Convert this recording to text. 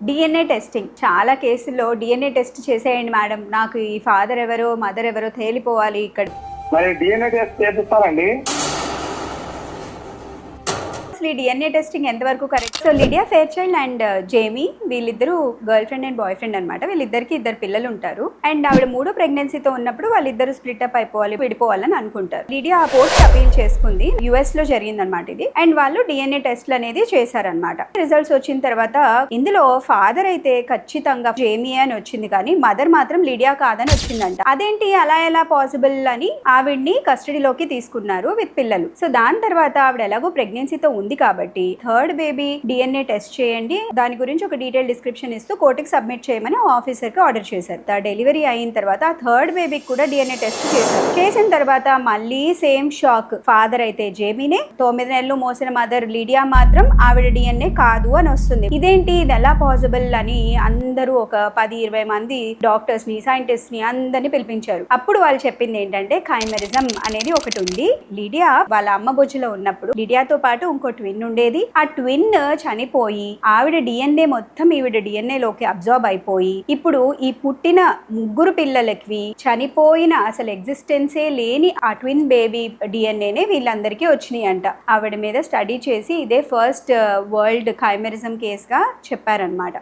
DNA testing చాలా కేసుల్లో DNA test చేసేయండి మేడం, నాకు ఈ ఫాదర్ ఎవరో మదర్ ఎవరో తేలిపోవాలి ఇక్కడ. మరి డిఎన్ఏ టెస్ట్ చేపిస్తారండి? అసలు ఈ డిఎన్ఏ టెస్టింగ్ ఎంతవరకు correct? So Lydia Fairchild and Jamie వీళ్ళిద్దరూ girlfriend and boyfriend అనమాట. వీళ్ళిద్దరికి 2 పిల్లలు ఉంటారు. అండ్ ఆవిడ 3వ ప్రెగ్నెన్సీతో ఉన్నప్పుడు వాళ్ళిద్దరు స్ప్లిట్ అప్ అయిపోవాలి, విడిపోవాలని అనుకుంటారు. లిడియా ఆ పోస్ట్ అపీల్ చేసుకుంది. US లో జరిగిందనమాట ఇది. అండ్ వాళ్ళు డిఎన్ఏ టెస్ట్లు అనేది చేశారనమాట. రిజల్ట్స్ వచ్చిన తర్వాత ఇందులో ఫాదర్ అయితే ఖచ్చితంగా జేమీ అని వచ్చింది, కానీ మదర్ మాత్రం లిడియా కాదని వచ్చిందంట. అదేంటి అలా ఎలా పాసిబుల్ అని ఆవిడ్ని కస్టడీలోకి తీసుకున్నారు విత్ పిల్లలు. సో దాని తర్వాత ఆవిడ ఎలాగో ప్రెగ్నెన్సీతో ఉంది కాబట్టి 3rd బేబీ డిఎన్ఏ టెస్ట్ చేయండి, దాని గురించి ఒక డీటెయిల్ డిస్క్రిప్షన్ ఇస్తూ కోర్టుకి సబ్మిట్ చేయమని ఆఫీసర్ కి ఆర్డర్ చేశారు. డెలివరీ అయిన తర్వాత 3rd బేబీకి కూడా డిఎన్ఏ టెస్ట్ చేశారు. చేసిన తర్వాత మళ్ళీ సేమ్ షాక్. ఫాదర్ అయితే జేమీనే, 9 నెలలు మోసిన మదర్ లిడియా మాత్రం ఆవిడ డిఎన్ఏ కాదు అని వస్తుంది. ఇదేంటి, ఇది ఎలా పాసిబుల్ అని అందరూ ఒక 10-20 మంది డాక్టర్స్ ని సైంటిస్ట్ ని అందరినీ పిలిపించారు. అప్పుడు వాళ్ళు చెప్పింది ఏంటంటే కైమెరిజం అనేది ఒకటి ఉంది. లిడియా వాళ్ళ అమ్మ బొజ్జులో ఉన్నప్పుడు లిడియాతో పాటు ఇంకో ట్విన్ ఉండేది. ఆ ట్విన్ చనిపోయి ఆవిడ డిఎన్ఏ మొత్తం ఈవిడ డిఎన్ఏ లోకి అబ్జార్బ్ అయిపోయి ఇప్పుడు ఈ పుట్టిన 3 పిల్లలకి చనిపోయిన అసలు ఎగ్జిస్టెన్సే లేని ఆ ట్విన్ బేబీ డిఎన్ఏనే వీళ్ళందరికీ వచ్చినాయి అంట. ఆవిడ మీద స్టడీ చేసి ఇదే ఫస్ట్ వరల్డ్ కైమెరిజం కేస్ గా చెప్పారనమాట.